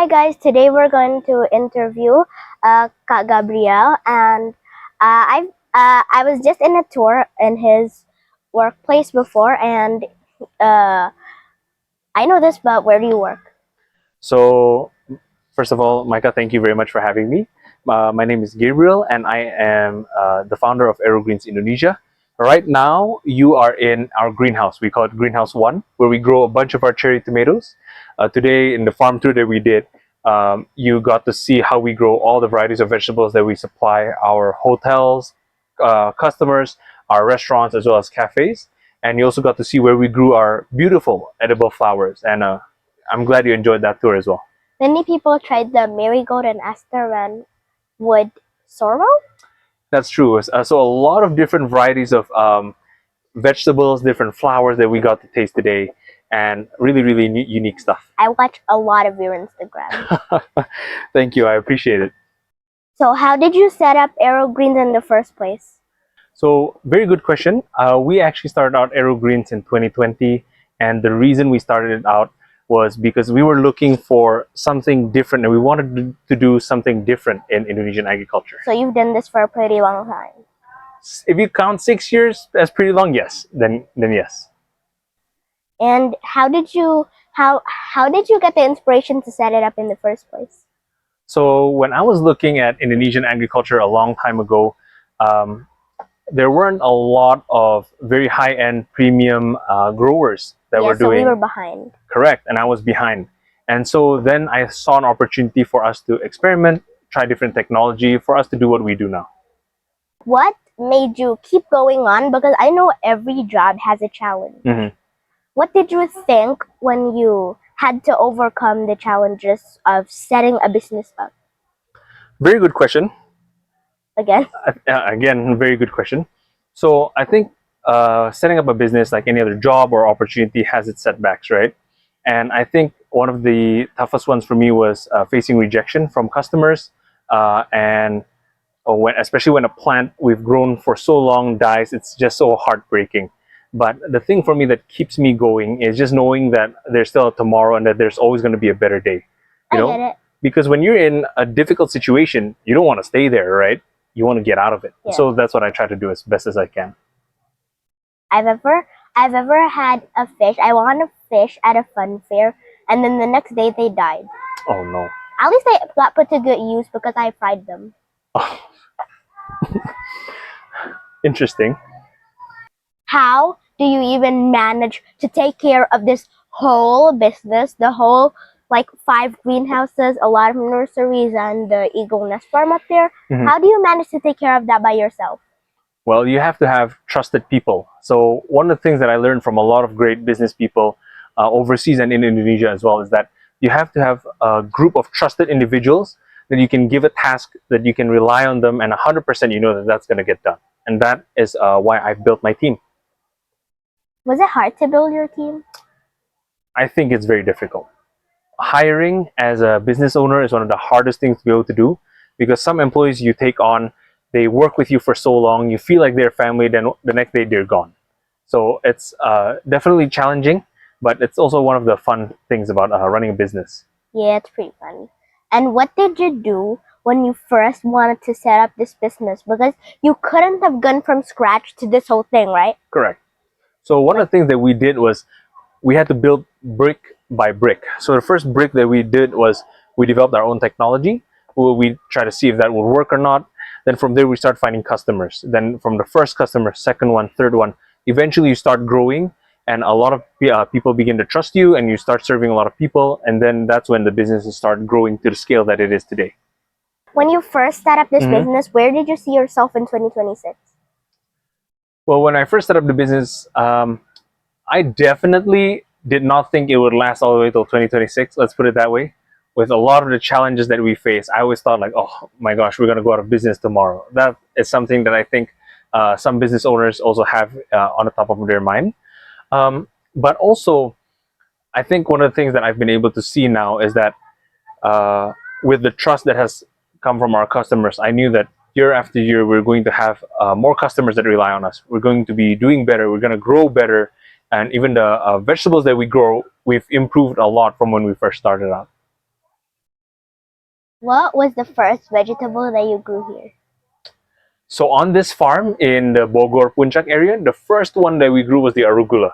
Hi guys, today we're going to interview Kak Gabriel, and I was just in a tour in his workplace before, and uh, I know this, but where do you work? So, first of all, Maika, thank you very much for having me. My name is Gabriel, and I am the founder of Aerogreens Indonesia. Right now, you are in our greenhouse. We call it Greenhouse One, where we grow a bunch of our cherry tomatoes. Today, in the farm tour that we did, you got to see how we grow all the varieties of vegetables that we supply our hotels, customers, our restaurants, as well as cafes. And you also got to see where we grew our beautiful edible flowers. And I'm glad you enjoyed that tour as well. Many people tried the marigold and aster wood sorrel. That's true. So a lot of different varieties of vegetables, different flowers that we got to taste today, and really unique stuff. I watch a lot of your Instagram. Thank you. I appreciate it. So how did you set up Aerogreens in the first place? So very good question. We actually started out Aerogreens in 2020, and the reason we started it out was because we were looking for something different, and we wanted to do something different in Indonesian agriculture. So you've done this for a pretty long time. If you count 6 years as pretty long, yes, then yes. And how did you get the inspiration to set it up in the first place? So when I was looking at Indonesian agriculture a long time ago, there weren't a lot of very high-end premium growers that were doing. So we were behind. Correct, and I was behind. And so then I saw an opportunity for us to experiment, try different technology, for us to do what we do now. What made you keep going on? Because I know every job has a challenge. What did you think when you had to overcome the challenges of setting a business up? Very good question. Again? Again, very good question. So I think setting up a business, like any other job or opportunity, has its setbacks, right? And I think one of the toughest ones for me was facing rejection from customers, especially when a plant we've grown for so long dies. It's just so heartbreaking. But the thing for me that keeps me going is just knowing that there's still a tomorrow and that there's always going to be a better day. I get it. Because when you're in a difficult situation, you don't want to stay there, right? You want to get out of it. Yeah. So that's what I try to do as best as I can. I've ever had a fish. I want a fish at a fun fair, and then the next day they died. Oh no. At least they got put to good use because I fried them. Oh. Interesting. How do you even manage to take care of this whole business, the whole 5 greenhouses, a lot of nurseries, and the Eagle Nest Farm up there? How do you manage to take care of that by yourself? Well, you have to have trusted people. So one of the things that I learned from a lot of great business people overseas and in Indonesia as well is that you have to have a group of trusted individuals that you can give a task, that you can rely on them, and 100% you know that that's going to get done. And that is why I've built my team. Was it hard to build your team? I think it's very difficult. Hiring as a business owner is one of the hardest things to be able to do, because some employees you take on, they work with you for so long, you feel like they're family, then the next day they're gone. So it's definitely challenging, but it's also one of the fun things about running a business. Yeah, it's pretty fun. And what did you do when you first wanted to set up this business? Because you couldn't have gone from scratch to this whole thing, right? Correct. So one of the things that we did was we had to build brick by brick. So the first brick that we did was we developed our own technology. We try to see if that would work or not. Then from there we start finding customers. Then from the first customer, second one, third one, eventually you start growing, and a lot of people begin to trust you, and you start serving a lot of people, and then that's when the businesses start growing to the scale that it is today. When you first set up this business, where did you see yourself in 2026? Well, when I first set up the business, I definitely did not think it would last all the way till 2026. Let's put it that way. With a lot of the challenges that we face, I always thought like, oh my gosh, we're going to go out of business tomorrow. That is something that I think some business owners also have on the top of their mind. But also, I think one of the things that I've been able to see now is that with the trust that has come from our customers, I knew that year after year, we're going to have more customers that rely on us. We're going to be doing better. We're going to grow better. And even the vegetables that we grow, we've improved a lot from when we first started out. What was the first vegetable that you grew here? So on this farm in the Bogor Puncak area, the first one that we grew was the arugula.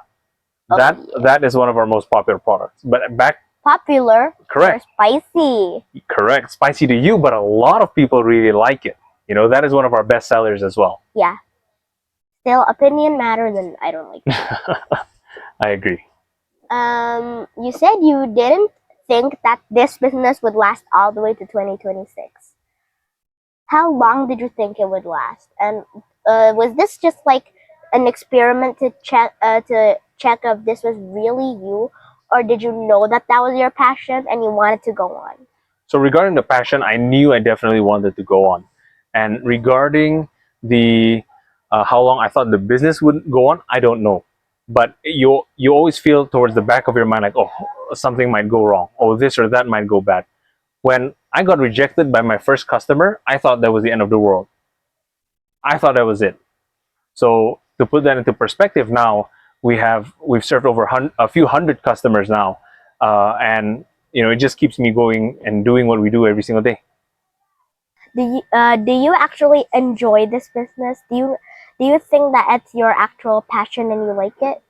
Oh, That yeah. that is one of our most popular products. But back Popular or correct, spicy? correct, spicy to you, but a lot of people really like it. You know, that is one of our best sellers as well. Yeah. Still, opinion matters, and I don't like it. I agree. You said you didn't think that this business would last all the way to 2026. How long did you think it would last? And was this just like an experiment to check if this was really you, or did you know that that was your passion and you wanted to go on? So regarding the passion, I knew I definitely wanted to go on. And regarding the how long I thought the business would go on, I don't know. But you always feel towards the back of your mind like, oh, something might go wrong. Oh, this or that might go bad. When I got rejected by my first customer, I thought that was the end of the world. I thought that was it. So to put that into perspective, now we've served over a few hundred customers now, and you know it just keeps me going and doing what we do every single day. Do you actually enjoy this business? Do you think that it's your actual passion and you like it?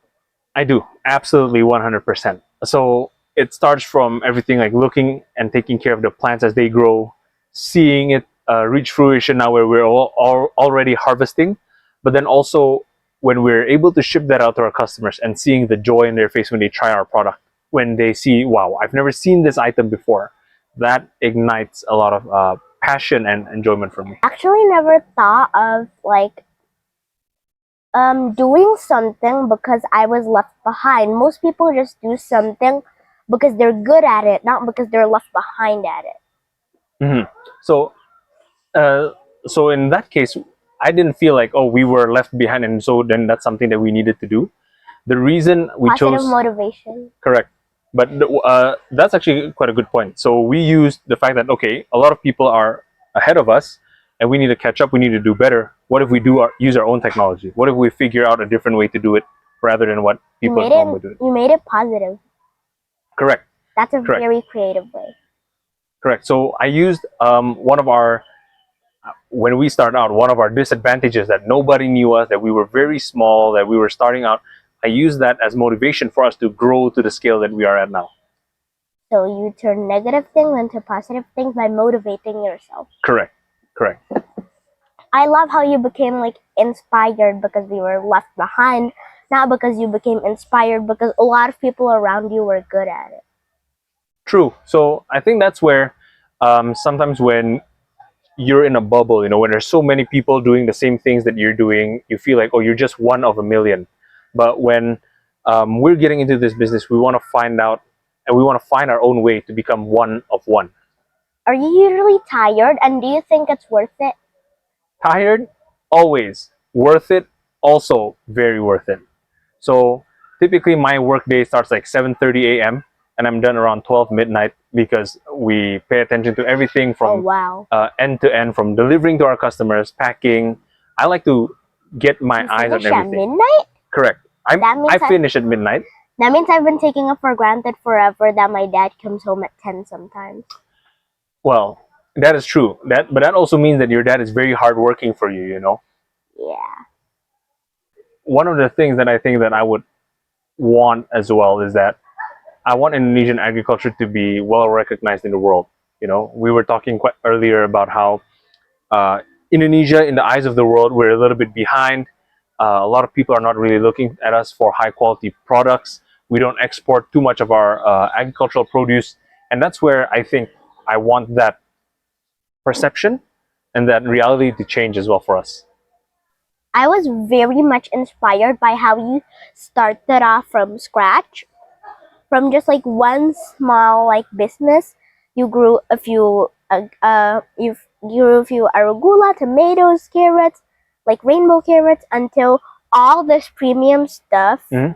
I do absolutely 100%. So it starts from everything like looking and taking care of the plants as they grow, seeing it reach fruition now where we're all already harvesting, but then also when we're able to ship that out to our customers and seeing the joy in their face when they try our product, when they see, wow, I've never seen this item before, that ignites a lot of passion and enjoyment for me. Actually, never thought of like doing something because I was left behind. Most people just do something because they're good at it, not because they're left behind at it. Mhm. So uh, so in that case, I didn't feel like, oh, we were left behind, and so then that's something that we needed to do. The reason we Positive chose motivation. correct, but that's actually quite a good point. So we used the fact that okay, a lot of people are ahead of us, and we need to catch up. We need to do better. What if we use our own technology? What if we figure out a different way to do it rather than what You people made normally it. do it? You made it positive. Correct, That's a correct, very creative way. correct. So I used one of our when we started out, one of our disadvantages that nobody knew us, that we were very small, that we were starting out, I used that as motivation for us to grow to the scale that we are at now. So you turn negative things into positive things by motivating yourself. Correct, correct. I love how you became like inspired because we were left behind, not because you became inspired because a lot of people around you were good at it. True. So I think that's where sometimes when you're in a bubble, you know, when there's so many people doing the same things that you're doing, you feel like, oh, you're just one of a million. But when we're getting into this business, we want to find out and we want to find our own way to become one of one. Are you usually tired and do you think it's worth it? Tired? Always. Worth it? Also very worth it. So typically my work day starts like 7:30 a.m. and I'm done around 12 midnight because we pay attention to everything Oh from wow. end to end, from delivering to our customers, packing. I like to get my You eyes on finish at everything. midnight? Correct. That means I finish at midnight. that means I've been taking it for granted forever that my dad comes home at 10 sometimes. Well, that is true. But that also means that your dad is very hardworking for you, you know. Yeah. One of the things that I think that I would want as well is that I want Indonesian agriculture to be well recognized in the world. You know, we were talking quite earlier about how Indonesia, in the eyes of the world, we're a little bit behind. A lot of people are not really looking at us for high quality products. We don't export too much of our agricultural produce, and that's where I think I want that perception and that reality to change as well for us. I was very much inspired by how you started off from scratch. From just like one small like business, you grew a few you grew a few arugula, tomatoes, carrots, like rainbow carrots, until all this premium stuff. Mhm.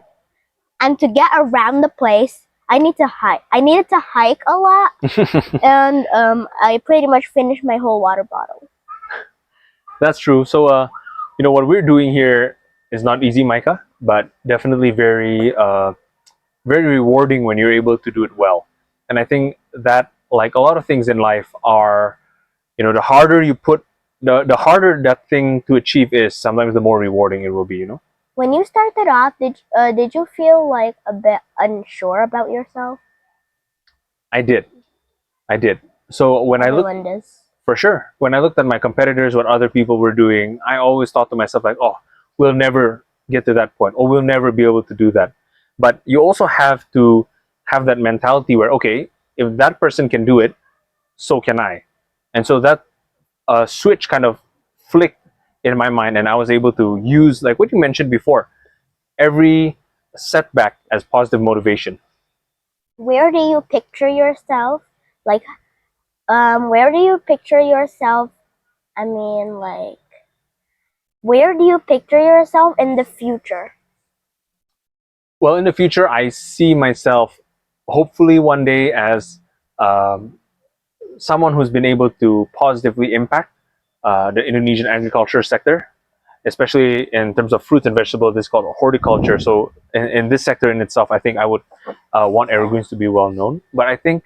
And to get around the place, I needed to hike a lot, and I pretty much finished my whole water bottle. That's true. So, you know, what we're doing here is not easy, Micah, but definitely very, very rewarding when you're able to do it well. And I think that like a lot of things in life are, the harder you put, the harder that thing to achieve is, sometimes the more rewarding it will be. When you started off, did you feel like a bit unsure about yourself? I did. I did. So when I looked, Everyone does. for sure, when I looked at my competitors, what other people were doing, I always thought to myself, like, oh, we'll never get to that point, or we'll never be able to do that. But you also have to have that mentality where, okay, if that person can do it, so can I. And so that switch kind of flicked in my mind, and I was able to use, like what you mentioned before, every setback as positive motivation. Where do you picture yourself? Like, where do you picture yourself? I mean, like, where do you picture yourself in the future? Well, in the future, I see myself hopefully one day as um, someone who's been able to positively impact the Indonesian agriculture sector, especially in terms of fruits and vegetables. This is called horticulture. So in this sector in itself, I think I would want Aerogreens to be well known. But I think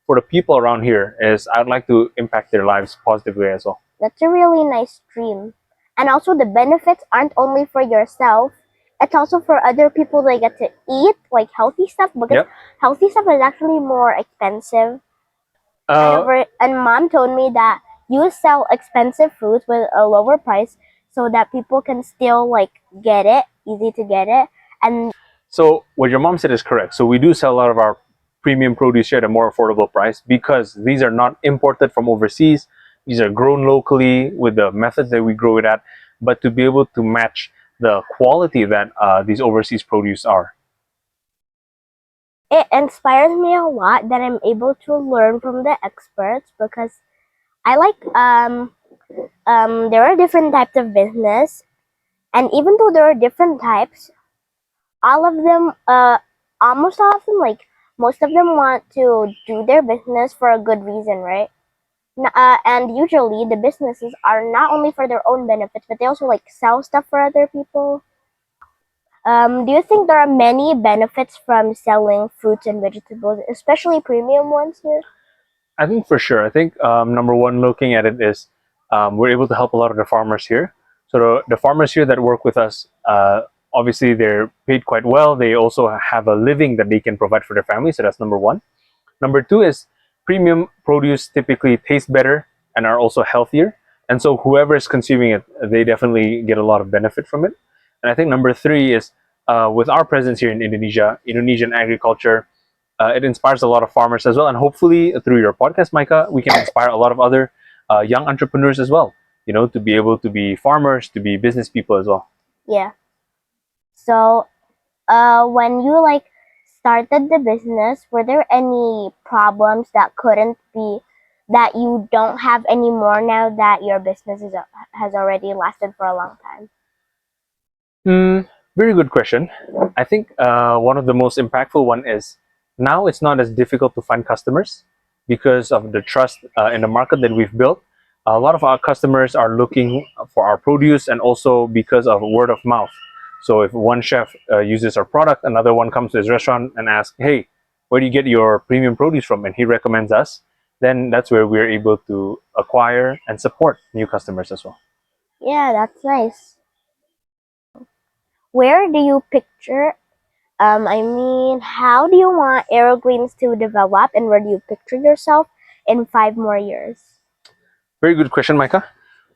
for the people around here is I'd like to impact their lives positively as well. That's a really nice dream. And also, the benefits aren't only for yourself, it's also for other people. They get to eat like healthy stuff because Yep. healthy stuff is actually more expensive. Uh, And mom told me that you sell expensive foods with a lower price so that people can still like get it, easy to get it. And so what your mom said is correct. So we do sell a lot of our premium produce here at a more affordable price because these are not imported from overseas. These are grown locally with the methods that we grow it at, but to be able to match the quality that these overseas produce are. it inspires me a lot that I'm able to learn from the experts because I like there are different types of business, and even though there are different types, all of them almost all of them, like most of them, want to do their business for a good reason, right? And usually the businesses are not only for their own benefits, but they also like sell stuff for other people. Do you think there are many benefits from selling fruits and vegetables, especially premium ones here? I think for sure. I think number one, looking at it is we're able to help a lot of the farmers here. So the farmers here that work with us, obviously they're paid quite well. They also have a living that they can provide for their family. So that's number one. Number two is premium produce typically taste better and are also healthier. And so whoever is consuming it, they definitely get a lot of benefit from it. And I think number three is with our presence here in Indonesia, Indonesian agriculture, it inspires a lot of farmers as well. And hopefully through your podcast, Maika, we can inspire a lot of other young entrepreneurs as well, to be able to be farmers, to be business people as well. Yeah. So, when you like started the business, were there any problems that you don't have anymore now that your business has already lasted for a long time? Very good question. I think one of the most impactful one is now it's not as difficult to find customers because of the trust in the market that we've built. A lot of our customers are looking for our produce, and also because of word of mouth. So if one chef uses our product, another one comes to his restaurant and asks, "Hey, where do you get your premium produce from?" And he recommends us. Then that's where we're able to acquire and support new customers as well. Yeah, that's nice. Where do you picture how do you want Aerogreens to develop, and where do you picture yourself in 5 more years? Very good question, Micah.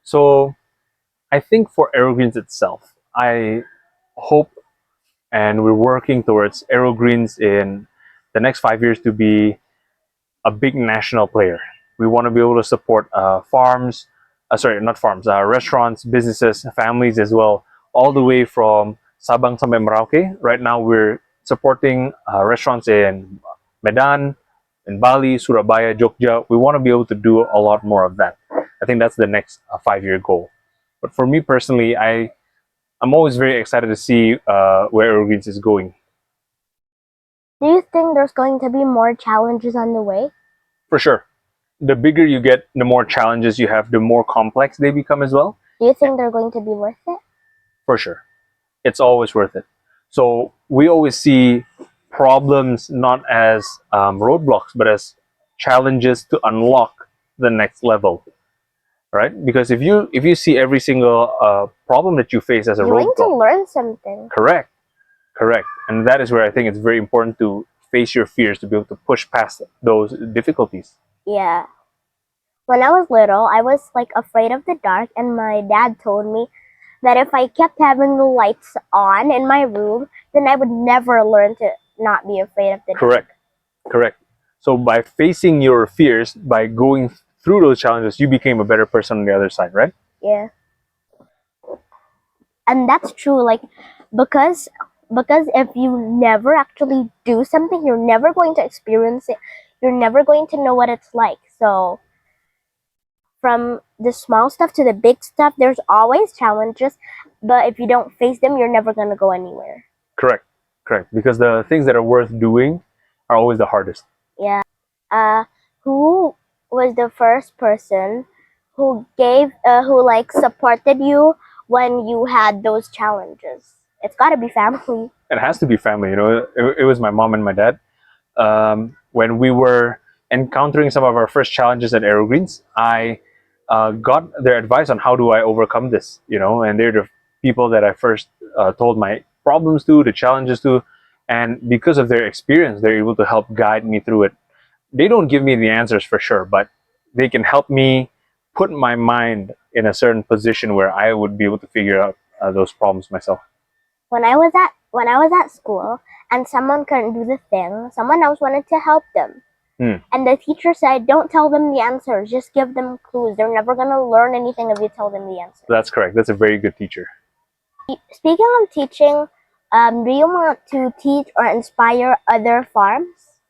So I think for Aerogreens itself, I hope and we're working towards Aerogreens in the next 5 years to be a big national player. We want to be able to support farms, sorry, not farms, restaurants, businesses, families as well, all the way from Sabang sampai Merauke. Right now, we're supporting restaurants in Medan, in Bali, Surabaya, Jogja. We want to be able to do a lot more of that. I think that's the next 5 year goal. But for me personally, I'm always very excited to see where Aerogreens is going. Do you think there's going to be more challenges on the way? For sure. The bigger you get, the more challenges you have, the more complex they become as well. Do you think they're going to be worth it? For sure. It's always worth it. So we always see problems not as roadblocks, but as challenges to unlock the next level, right? Because if you see every single problem that you face as a You need to roadblock, learn something. correct, correct, and that is where I think it's very important to face your fears to be able to push past those difficulties. Yeah. When I was little, I was like afraid of the dark, and my dad told me that if I kept having the lights on in my room, then I would never learn to not be afraid of the dark. Correct, correct. So by facing your fears, by going through those challenges, you became a better person on the other side, right? Yeah. And that's true, like, because if you never actually do something, you're never going to experience it. You're never going to know what it's like. So from the small stuff to the big stuff, there's always challenges, but if you don't face them, you're never going to go anywhere. Correct, correct. Because the things that are worth doing are always the hardest. Yeah. Who was the first person who like supported you when you had those challenges? It's got to be family. It has to be family. You know, it was my mom and my dad. When we were encountering some of our first challenges at Aerogreens, I got their advice on how do I overcome this. You know, and they're the people that I first told my problems to, the challenges to, and because of their experience, they're able to help guide me through it. They don't give me the answers for sure, but they can help me put my mind in a certain position where I would be able to figure out those problems myself. When I was at school and someone couldn't do the thing, someone else wanted to help them. And the teacher said, "Don't tell them the answers, just give them clues. They're never going to learn anything if you tell them the answer." That's correct. That's a very good teacher. Speaking of teaching, do you want to teach or inspire other farms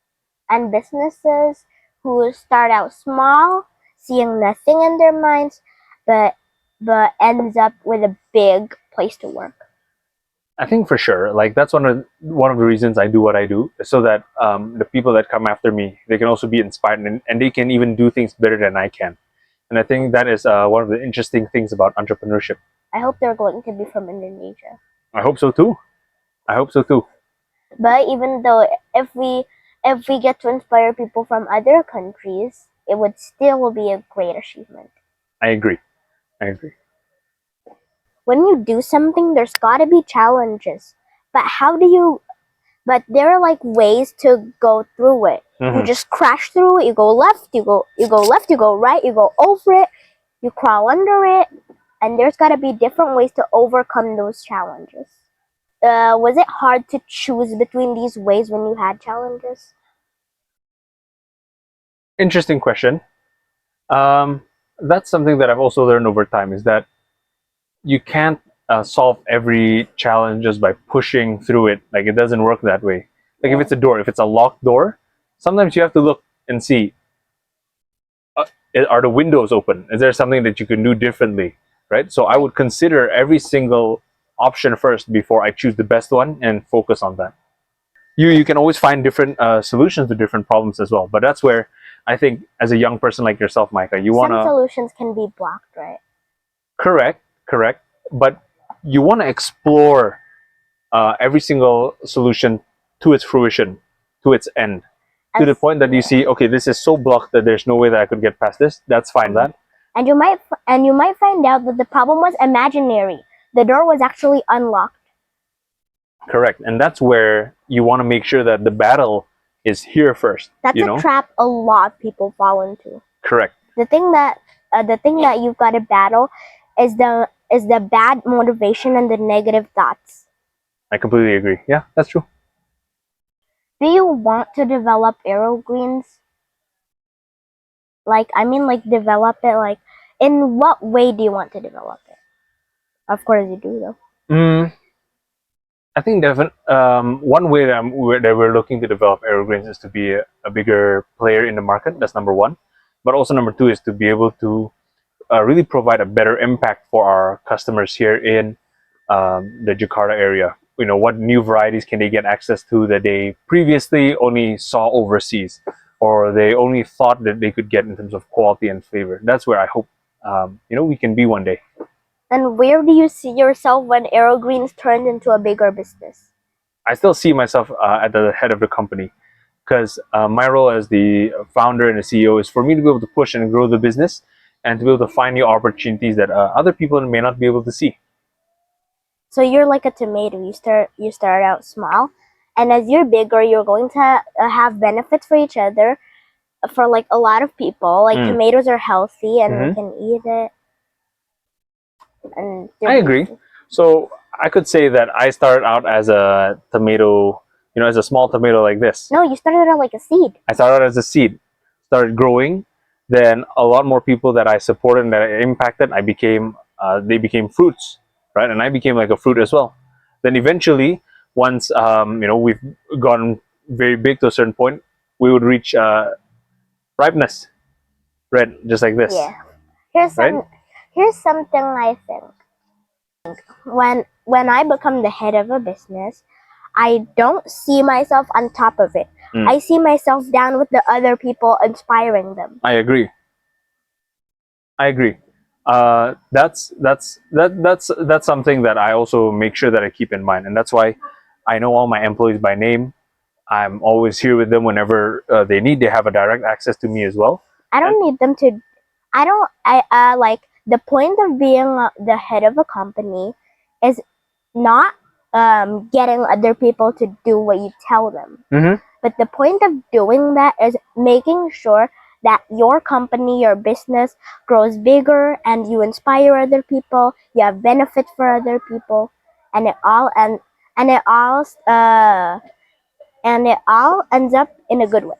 and businesses who start out small, seeing nothing in their minds, but ends up with a big place to work? I think for sure, like that's one of the reasons I do what I do, so that the people that come after me, they can also be inspired, and they can even do things better than I can. And I think that is one of the interesting things about entrepreneurship. I hope they're going to be from Indonesia. I hope so too. I hope so too. But even though if we get to inspire people from other countries, it would still be a great achievement. I agree. I agree. When you do something, there's got to be challenges. But how do you? But there are like ways to go through it. You just crash through it. You go left. You go left. You go right. You go over it. You crawl under it. And there's got to be different ways to overcome those challenges. Was it hard to choose between these ways when you had challenges? Interesting question. That's something that I've also learned over time, is that you can't solve every challenge just by pushing through it. Like, it doesn't work that way. Like, if it's a door, if it's a locked door, sometimes you have to look and see, are the windows open? Is there something that you can do differently, right? So I would consider every single option first before I choose the best one and focus on that. You can always find different solutions to different problems as well. But that's where I think, as a young person like yourself, Maika, you want Some to... solutions can be blocked, right? Correct, correct. But you want to explore every single solution to its fruition, to its end, to the point that you see, okay, this is so blocked that there's no way that I could get past this. That's fine. That. And you might find out that the problem was imaginary. The door was actually unlocked. Correct, and that's where you want to make sure that the battle is here first. That's a trap a lot of people fall into. Correct. The thing that you've got to battle is the bad motivation and the negative thoughts. I completely agree. Yeah, that's true. Do you want to develop Aerogreens? Like, I mean, like, develop it, like, in what way do you want to develop it? Of course you do, though. I think one way that we're looking to develop Aerogreens is to be a bigger player in the market. That's number one. But also number two is to be able to really provide a better impact for our customers here in the Jakarta area. You know, what new varieties can they get access to that they previously only saw overseas, or they only thought that they could get in terms of quality and flavor. That's where I hope we can be one day. And where do you see yourself when Aerogreens turns into a bigger business? I still see myself at the head of the company, because my role as the founder and the CEO is for me to be able to push and grow the business and to be able to find new opportunities that other people may not be able to see. So you're like a tomato. You start out small, and as you're bigger, you're going to have benefits for each other. For like a lot of people, like tomatoes are healthy and we can eat it. And I agree. So I could say that I started out as a tomato, as a small tomato like this. No, you started out like a seed. I started out as a seed, started growing. Then a lot more people that I supported and that I impacted, they became fruits, right? And I became like a fruit as well. Then eventually, once we've gone very big to a certain point, we would reach ripeness, red, just like this. Yeah. Here's something I think. When I become the head of a business, I don't see myself on top of it. I see myself down with the other people, inspiring them. I agree. That's something that I also make sure that I keep in mind, and that's why I know all my employees by name. I'm always here with them whenever they need. They have a direct access to me as well. I don't need them to. I like the point of being the head of a company is not getting other people to do what you tell them. But the point of doing that is making sure that your company, your business grows bigger and you inspire other people, you have benefit for other people, and it all ends up in a good way.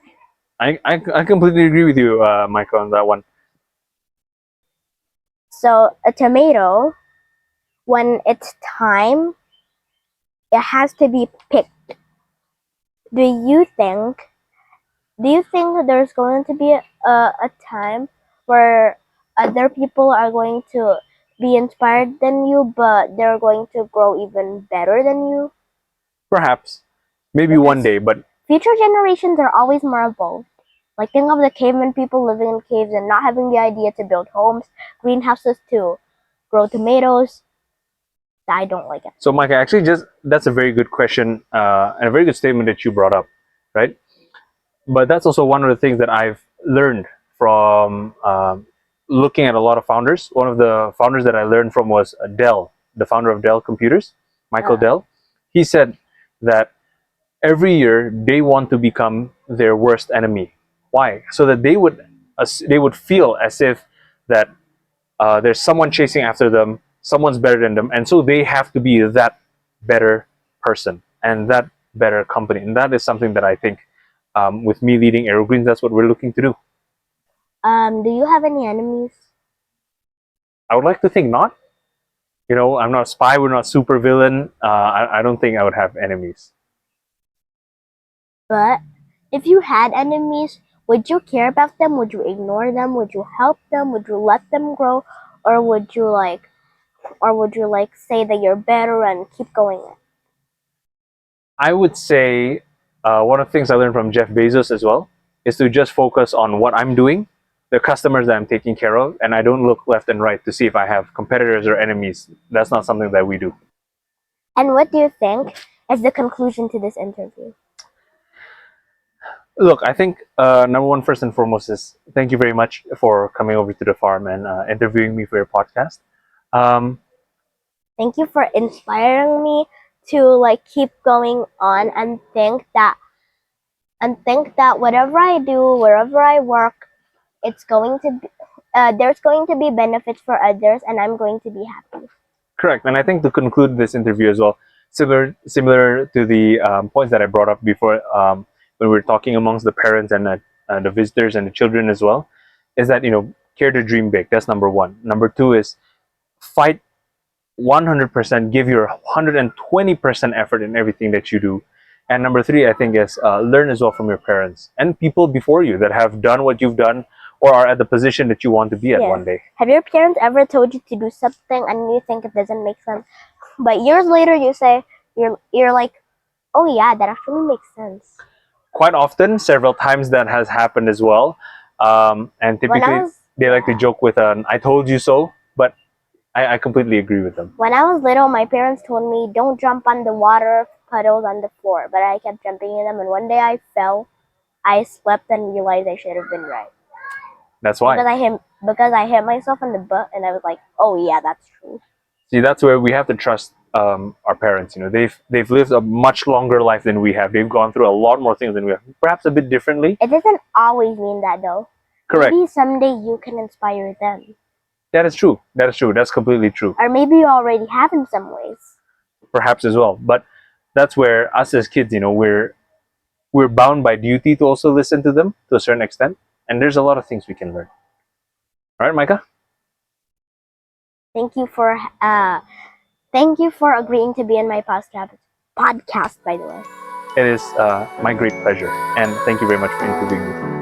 I completely agree with you, Michael, on that one. So a tomato, when it's time, it has to be picked. Do you think there's going to be a time where other people are going to be inspired than you, but they're going to grow even better than you? Perhaps, maybe one day, but future generations are always more evolved. Like think of the caveman people living in caves and not having the idea to build homes, greenhouses to grow tomatoes. I don't like it. So, Mike, actually, that's a very good question and a very good statement that you brought up, right? But that's also one of the things that I've learned from looking at a lot of founders. One of the founders that I learned from was Dell, the founder of Dell Computers, Michael Dell. He said that every year they want to become their worst enemy. Why? So that they would feel as if that there's someone chasing after them, someone's better than them, and so they have to be that better person and that better company. And that is something that I think, with me leading Aerogreens, that's what we're looking to do. Do you have any enemies? I would like to think not. I'm not a spy. We're not super villain. I don't think I would have enemies. But if you had enemies, would you care about them? Would you ignore them? Would you help them? Would you let them grow? Or would you say that you're better and keep going? I would say one of the things I learned from Jeff Bezos as well is to just focus on what I'm doing, the customers that I'm taking care of, and I don't look left and right to see if I have competitors or enemies. That's not something that we do. And what do you think is the conclusion to this interview? Look, I think number one, first and foremost, is thank you very much for coming over to the farm and interviewing me for your podcast. Thank you for inspiring me to keep going on and think that whatever I do, wherever I work, it's going to be there's going to be benefits for others, and I'm going to be happy. Correct, and I think to conclude this interview as well, similar to the points that I brought up before, when we were talking amongst the parents and the visitors and the children as well, is that care to dream big. That's number one. Number two is fight 100%, give your 120% effort in everything that you do. And number three, I think, is learn as well from your parents and people before you that have done what you've done or are at the position that you want to be at one day. Have your parents ever told you to do something and you think it doesn't make sense, but years later you're like, oh yeah, that actually makes sense? Quite often, several times that has happened as well. And typically, they like to joke with an "I told you so," but I completely agree with them. When I was little, my parents told me don't jump on the water puddles on the floor, but I kept jumping in them, and one day I fell I slept and realized I should have been right. That's why. Because I hit myself in the butt and I was like, oh yeah, that's true. See, that's where we have to trust our parents. You know, they've lived a much longer life than we have. They've gone through a lot more things than we have, perhaps a bit differently. It doesn't always mean that though. Correct. Maybe someday you can inspire them. That is true. That is true. That's completely true. Or maybe you already have in some ways. Perhaps as well. But that's where us as kids, you know, we're bound by duty to also listen to them to a certain extent. And there's a lot of things we can learn. All right, Maika? Thank you for agreeing to be in my podcast, by the way. It is my great pleasure. And thank you very much for interviewing me.